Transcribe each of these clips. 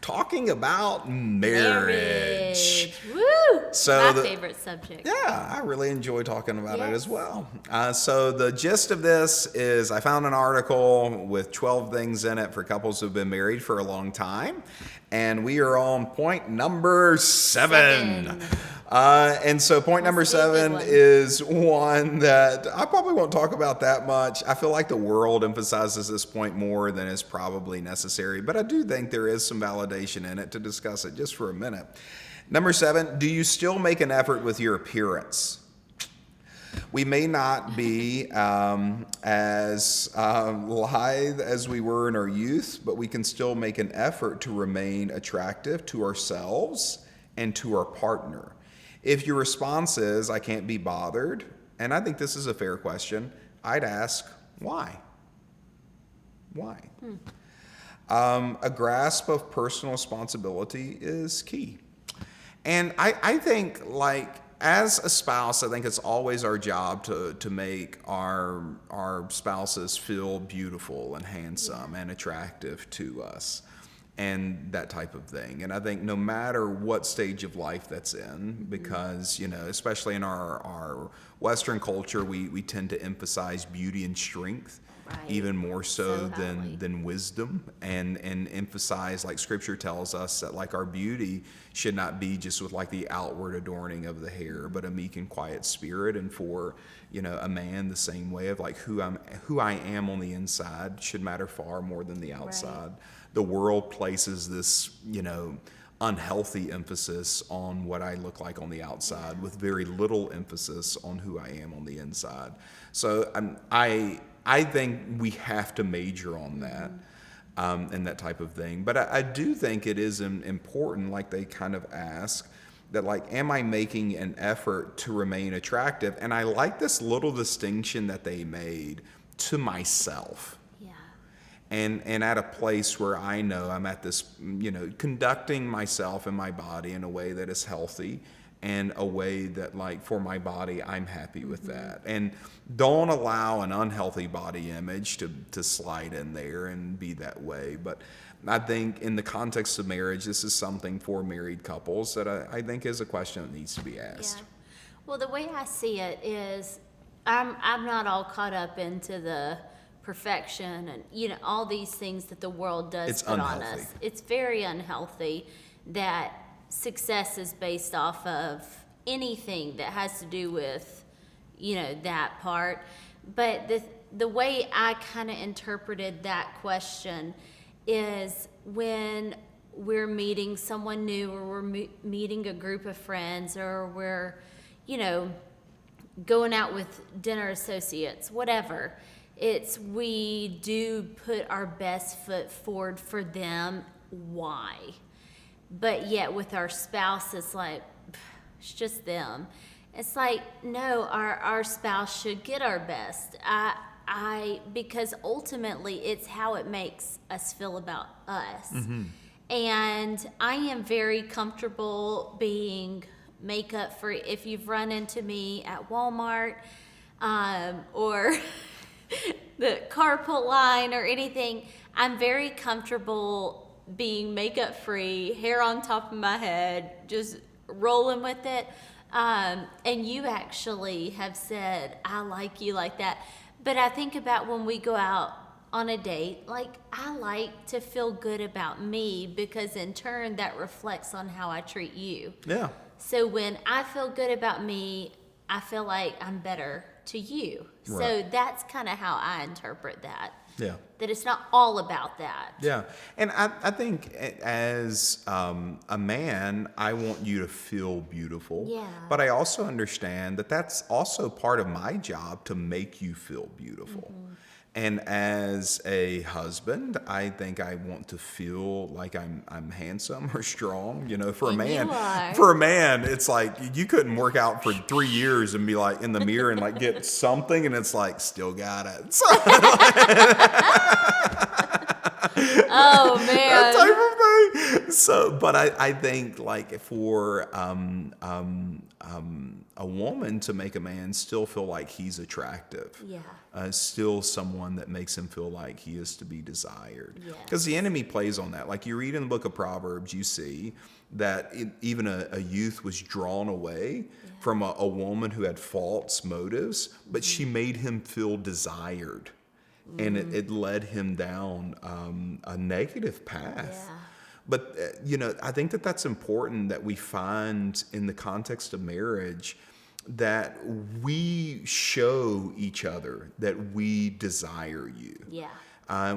talking about marriage. Woo! So My favorite subject. Yeah, I really enjoy talking about it as well. So the gist of this is I found an article with 12 things in it for couples who've been married for a long time. And we are on point number 7. And so point number 7 is one that I probably won't talk about that much. I feel like the world emphasizes this point more than is probably necessary, but I do think there is some validation in it to discuss it just for a minute. Number 7, do you still make an effort with your appearance? We may not be as lithe as we were in our youth, but we can still make an effort to remain attractive to ourselves and to our partner. If your response is, I can't be bothered, and I think this is a fair question, I'd ask, why? Why? A grasp of personal responsibility is key. And I think, like, as a spouse, I think it's always our job to make our spouses feel beautiful and handsome and attractive to us and that type of thing. And I think no matter what stage of life that's in, because, you know, especially in our Western culture, we tend to emphasize beauty and strength. Right. Even more so than wisdom, and emphasize, like Scripture tells us, that like our beauty should not be just with like the outward adorning of the hair, but a meek and quiet spirit. And for, you know, a man, the same way of like who I am on the inside should matter far more than the outside. Right. The world places this, you know, unhealthy emphasis on what I look like on the outside, with very little emphasis on who I am on the inside. So I think we have to major on that and that type of thing. But I do think it is important, like they kind of ask, that like, am I making an effort to remain attractive? And I like this little distinction that they made, to myself. Yeah. And at a place where I know I'm at this, you know, conducting myself and my body in a way that is healthy, and a way that, like, for my body, I'm happy with that. And don't allow an unhealthy body image to slide in there and be that way. But I think in the context of marriage, this is something for married couples that I think is a question that needs to be asked. Yeah. Well, the way I see it is I'm not all caught up into the perfection and, you know, all these things that the world does put on us. It's very unhealthy that success is based off of anything that has to do with, you know, that part. But the way I kind of interpreted that question is when we're meeting someone new, or we're meeting a group of friends, or we're, you know, going out with dinner associates, whatever. It's we do put our best foot forward for them. Why? But yet with our spouse, it's like, it's just them. It's like, no, our spouse should get our best. Because ultimately it's how it makes us feel about us. Mm-hmm. And I am very comfortable being makeup free. If you've run into me at Walmart, or the carpool line or anything, I'm very comfortable being makeup free, hair on top of my head, just rolling with it. And you actually have said, I like you like that. But I think about when we go out on a date, like, I like to feel good about me, because in turn that reflects on how I treat you. Yeah. So when I feel good about me, I feel like I'm better to you. Right. So that's kind of how I interpret that. Yeah. That it's not all about that. Yeah. And I think as a man, I want you to feel beautiful. Yeah. But I also understand that that's also part of my job, to make you feel beautiful. Mm-hmm. And as a husband, I think I want to feel like I'm handsome or strong. You know, for a man, it's like you couldn't work out for 3 years and be like in the mirror and like get something, and it's like, still got it. Oh man, that type of thing. But I think like for a woman to make a man still feel like he's attractive, still someone that makes him feel like he is to be desired. Because the enemy plays on that. Like you read in the book of Proverbs, you see that even a youth was drawn away from a woman who had false motives, but she made him feel desired. And it led him down a negative path. But, I think that that's important that we find in the context of marriage that we show each other that we desire you.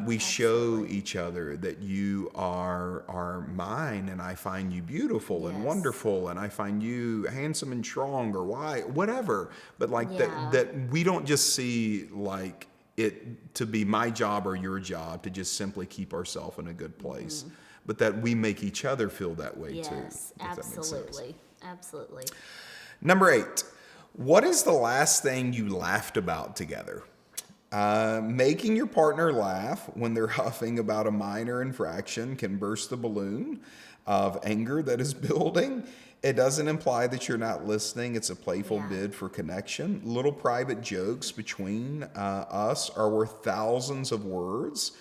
We show each other that you are mine, and I find you beautiful and wonderful, and I find you handsome and strong, or whatever. But like that we don't just see like it to be my job or your job to just simply keep ourselves in a good place, but that we make each other feel that way too. Yes, absolutely. Absolutely. Number 8, what is the last thing you laughed about together? Making your partner laugh when they're huffing about a minor infraction can burst the balloon of anger that is building. It doesn't imply that you're not listening. It's a playful bid for connection. Little private jokes between us are worth thousands of words.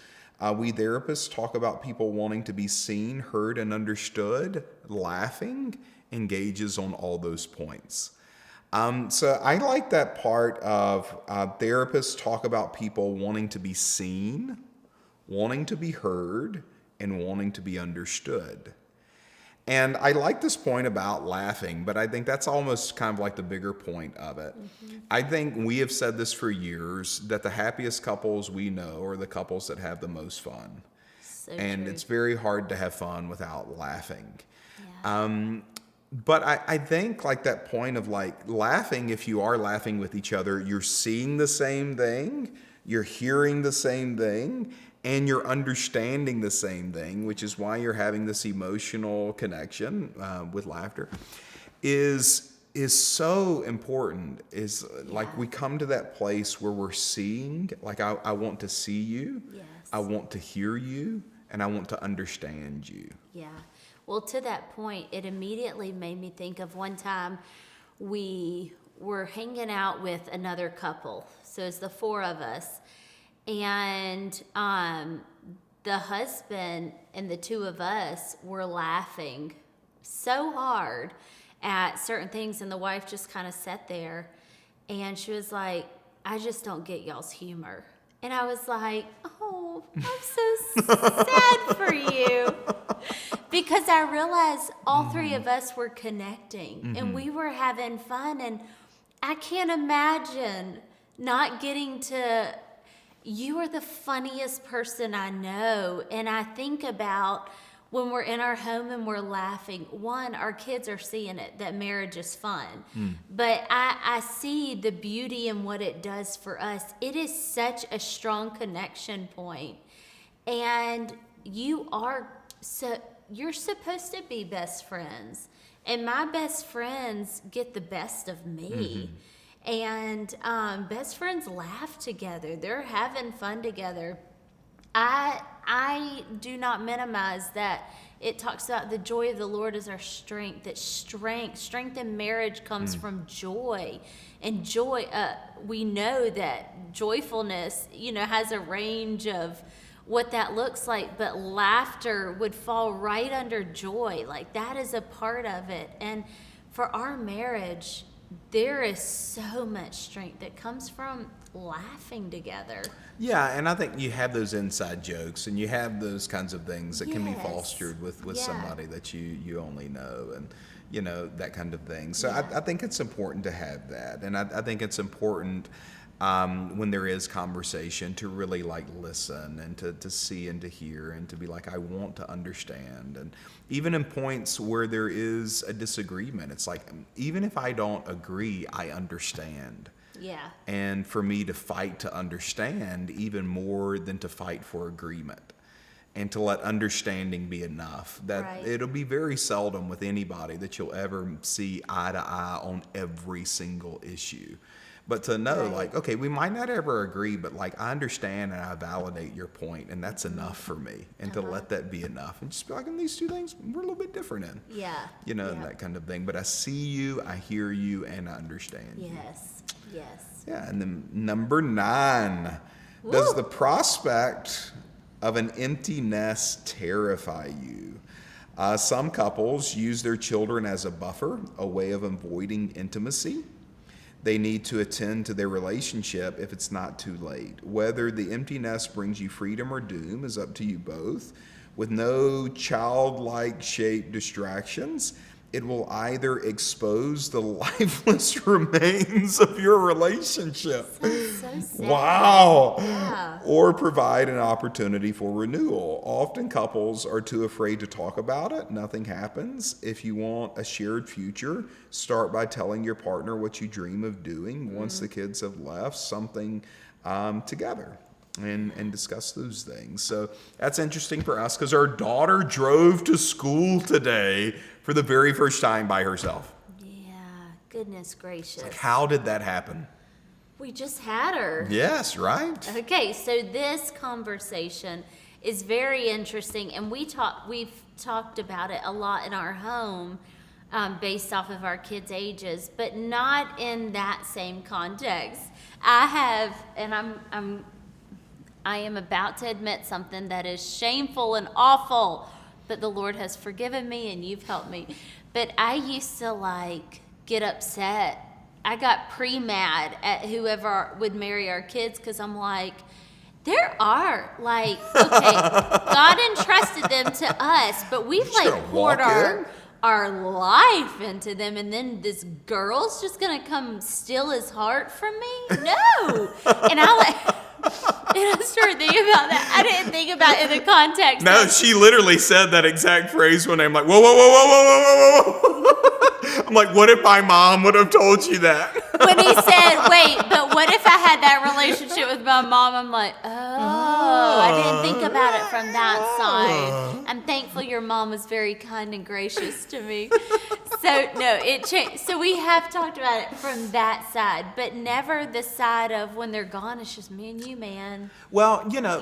We therapists talk about people wanting to be seen, heard, and understood. Laughing engages on all those points. So I like that part of therapists talk about people wanting to be seen, wanting to be heard, and wanting to be understood. And I like this point about laughing, but I think that's almost kind of like the bigger point of it. I think we have said this for years, that the happiest couples we know are the couples that have the most fun. And it's very hard to have fun without laughing. But I think like that point of like laughing, if you are laughing with each other, you're seeing the same thing, you're hearing the same thing, and you're understanding the same thing, which is why you're having this emotional connection with laughter, is so important. Is like we come to that place where we're seeing, like I want to see you, I want to hear you, and I want to understand you. Well, to that point, it immediately made me think of one time we were hanging out with another couple. So it's the 4 of us. And the husband and the 2 of us were laughing so hard at certain things. And the wife just kind of sat there and she was like, I just don't get y'all's humor. And I was like, oh, I'm so sad for you. Because I realized all 3 of us were connecting and we were having fun. And I can't imagine not getting to, you are the funniest person I know. And I think about when we're in our home and we're laughing, one, our kids are seeing it, that marriage is fun. But I see the beauty in what it does for us. It is such a strong connection point. And you're supposed to be best friends. And my best friends get the best of me. And best friends laugh together. They're having fun together. I do not minimize that. It talks about the joy of the Lord is our strength. That strength in marriage comes from joy. And joy, we know that joyfulness, has a range of what that looks like, but laughter would fall right under joy. Like that is a part of it. And for our marriage, there is so much strength that comes from laughing together. Yeah, and I think you have those inside jokes and you have those kinds of things that can be fostered with somebody that you only know, and that kind of thing. So I think it's important to have that, and I think it's important when there is conversation to really like listen and to see and to hear and to be like, I want to understand. And even in points where there is a disagreement, it's like, even if I don't agree, I understand. And for me to fight to understand even more than to fight for agreement, and to let understanding be enough. That it'll be very seldom with anybody that you'll ever see eye to eye on every single issue. But to know, Right. like, okay, we might not ever agree, but like, I understand and I validate your point, and that's enough for me. And to let that be enough, and just be like, in these two things, we're a little bit different in. Yeah. You know, Yeah. and that kind of thing. But I see you, I hear you, and I understand you. Yes. Yes. Yeah, and then number 9, does Woo. the prospect of an empty nest terrify you? Some couples use their children as a buffer, a way of avoiding intimacy. They need to attend to their relationship if it's not too late. Whether the empty nest brings you freedom or doom is up to you both. With no childlike shaped distractions, it will either expose the lifeless remains of your relationship. Sounds so sad. Wow. Yeah. Or provide an opportunity for renewal. Often couples are too afraid to talk about it. Nothing happens. If you want a shared future, start by telling your partner what you dream of doing once the kids have left, something together. And discuss those things. So that's interesting for us because our daughter drove to school today for the very first time by herself. Yeah. Goodness gracious. Like, how did that happen? We just had her. Yes, right? Okay, so this conversation is very interesting, and we've talked about it a lot in our home, based off of our kids' ages, but not in that same context. I am about to admit something that is shameful and awful, but the Lord has forgiven me and you've helped me. But I used to like get upset. I got pre-mad at whoever would marry our kids because I'm like, there are like, okay, God entrusted them to us, but we've Just gonna like poured walk in? our life into them, and then this girl's just gonna come steal his heart from me? No. And I started thinking about that. I didn't think about it in the context. No, she literally said that exact phrase when I'm like, whoa, whoa, whoa, whoa, whoa, whoa, whoa. I'm like, what if my mom would have told you that? When he said, wait, but what if I had that relationship with my mom? I'm like, oh, I didn't think about it from that side. I'm thankful your mom was very kind and gracious to me. So, no, it changed. So we have talked about it from that side, but never the side of when they're gone, it's just me and you, man. Well, you know.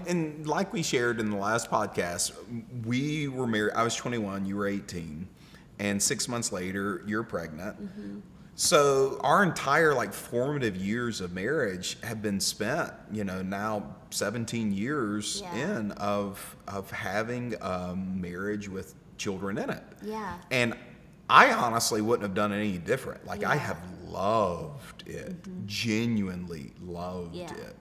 And like we shared in the last podcast, we were married. I was 21, you were 18, and 6 months later, you're pregnant. Mm-hmm. So our entire like formative years of marriage have been spent, now 17 years in of having a marriage with children in it. Yeah. And I honestly wouldn't have done any different. Like, I have loved it, genuinely loved it.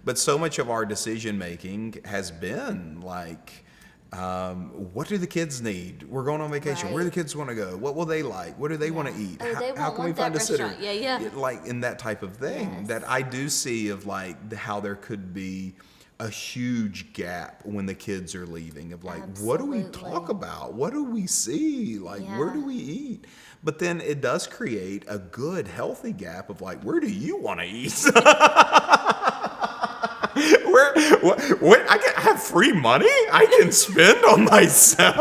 But so much of our decision making has been like, what do the kids need? We're going on vacation. Right. Where do the kids want to go? What will they like? What do they want to eat? Oh, they how won't can we want find a that sitter? restaurant. Yeah. Like in that type of thing. Yes. That I do see of like how there could be a huge gap when the kids are leaving of like, what do we Absolutely. talk about? What do we see? Like, where Yeah. do we eat? But then it does create a good, healthy gap of like, where do you want to eat? What, I have free money I can spend on myself.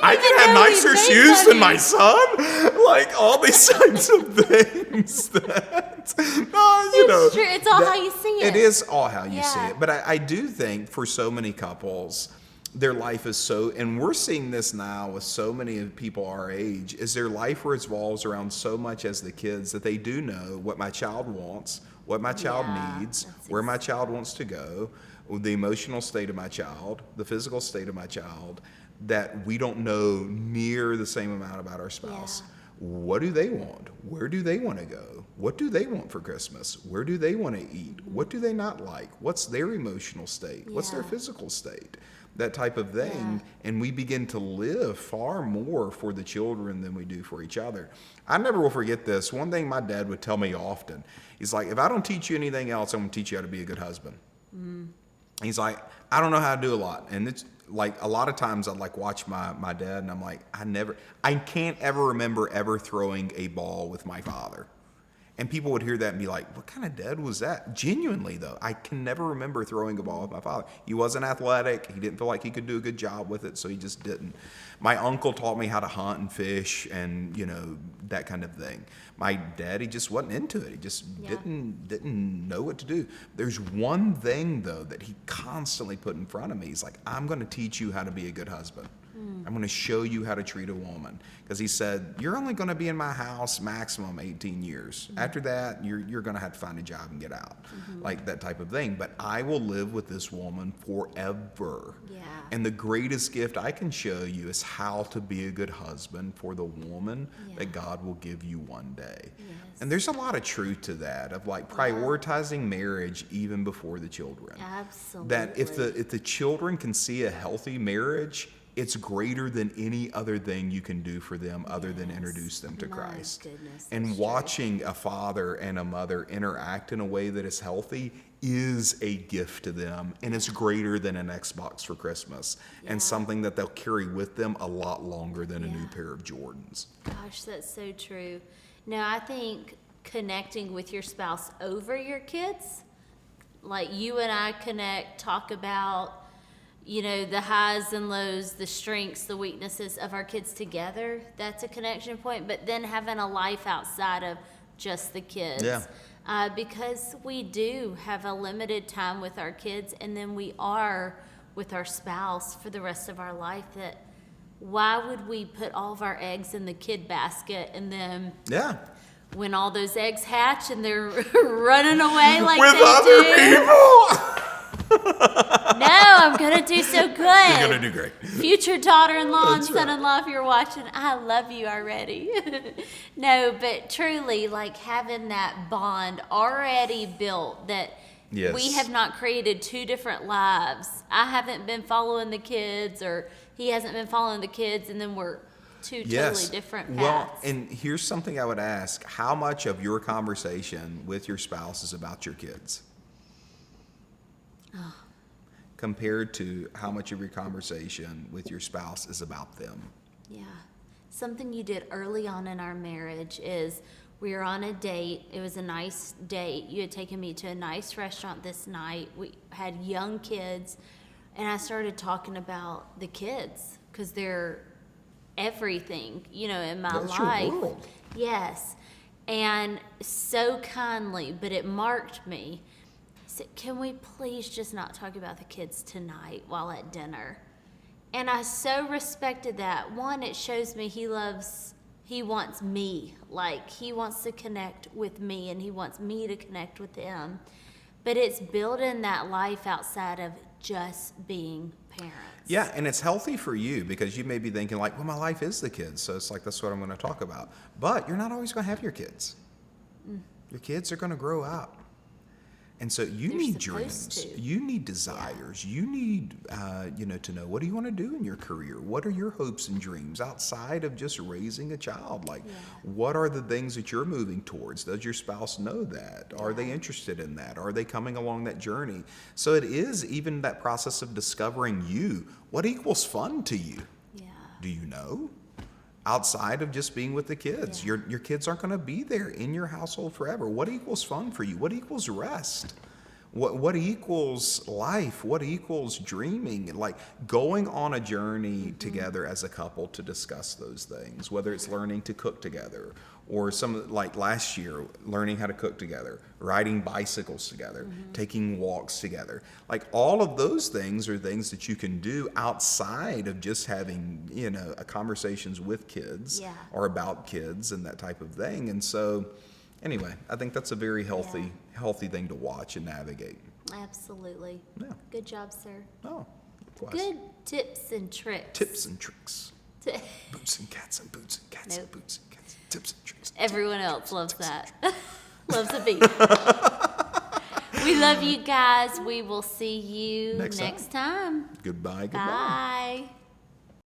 I can have know we nicer make shoes than money. my son. Like all these types of things that, It's true. It's all how you see it. It is all how you see Yeah. it. But I do think for so many couples, their life is so, and we're seeing this now with so many people our age, is their life revolves around so much as the kids that they do know what my child wants, what my child Yeah, needs, that's where my child wants to go, the emotional state of my child, the physical state of my child, that we don't know near the same amount about our spouse. Yeah. What do they want? Where do they want to go? What do they want for Christmas? Where do they want to eat? What do they not like? What's their emotional state? What's their Yeah. physical state? That type of thing. Yeah. And we begin to live far more for the children than we do for each other. I never will forget this. One thing my dad would tell me often, he's like, if I don't teach you anything else, I'm going to teach you how to be a good husband. He's like, I don't know how to do a lot. And it's like a lot of times I'd like watch my dad and I'm like, I can't ever remember ever throwing a ball with my father. And people would hear that and be like, what kind of dad was that? Genuinely, though, I can never remember throwing a ball with my father. He wasn't athletic. He didn't feel like he could do a good job with it, so he just didn't. My uncle taught me how to hunt and fish and, that kind of thing. My dad, he just wasn't into it. He just didn't know what to do. There's one thing, though, that he constantly put in front of me. He's like, I'm going to teach you how to be a good husband. I'm going to show you how to treat a woman. Because he said, you're only going to be in my house maximum 18 years. After that, you're going to have to find a job and get out. Like that type of thing. But I will live with this woman forever. Yeah. And the greatest gift I can show you is how to be a good husband for the woman that God will give you one day. Yes. And there's a lot of truth to that, of like prioritizing marriage even before the children. Absolutely. That if the children can see a healthy marriage, it's greater than any other thing you can do for them other than introduce them to Christ. Goodness, and watching a father and a mother interact in a way that is healthy is a gift to them, and it's greater than an Xbox for Christmas, and something that they'll carry with them a lot longer than a new pair of Jordans. Gosh, that's so true. Now, I think connecting with your spouse over your kids, like you and I connect, talk about the highs and lows, the strengths, the weaknesses of our kids together, that's a connection point. But then having a life outside of just the kids. Yeah. Because we do have a limited time with our kids, and then we are with our spouse for the rest of our life. That why would we put all of our eggs in the kid basket, and then when all those eggs hatch and they're running away like with they other do, people? No, I'm gonna do so good. You're gonna do great. Future daughter-in-law and That's right. son-in-law, if you're watching, I love you already. No, but truly, like having that bond already built, that we have not created two different lives. I haven't been following the kids, or he hasn't been following the kids, and then we're two totally different paths. Well, and here's something I would ask: how much of your conversation with your spouse is about your kids? Compared to how much of your conversation with your spouse is about them. Yeah. Something you did early on in our marriage is we were on a date. It was a nice date. You had taken me to a nice restaurant this night. We had young kids, and I started talking about the kids because they're everything, in my That's life. your world. Yes. And so kindly, but it marked me. Said, can we please just not talk about the kids tonight while at dinner? And I so respected that. One, it shows me he wants me. Like, he wants to connect with me, and he wants me to connect with him. But it's building that life outside of just being parents. Yeah, and it's healthy for you, because you may be thinking like, well, my life is the kids, so it's like, that's what I'm going to talk about. But you're not always going to have your kids. Your kids are going to grow up. And so you need dreams, you need desires, you need, to know, what do you want to do in your career? What are your hopes and dreams outside of just raising a child? Like, what are the things that you're moving towards? Does your spouse know that? Are they interested in that? Are they coming along that journey? So it is even that process of discovering you. What equals fun to you? Yeah. Do you know? Outside of just being with the kids. Your kids aren't going to be there in your household forever. What equals fun for you? What equals rest? What equals life? What equals dreaming? Like going on a journey together as a couple to discuss those things, whether it's learning to cook together, or like last year, learning how to cook together, riding bicycles together, taking walks together. Like all of those things are things that you can do outside of just having, conversations with kids or about kids and that type of thing. And so anyway, I think that's a very healthy thing to watch and navigate. Absolutely. Yeah. Good job, sir. Oh, likewise. Good tips and tricks. Tips and tricks. Boots and cats and boots and cats and boots and cats. Tips and tricks. Everyone else loves that. Loves a beat. We love you guys. We will see you next time. Goodbye. Bye.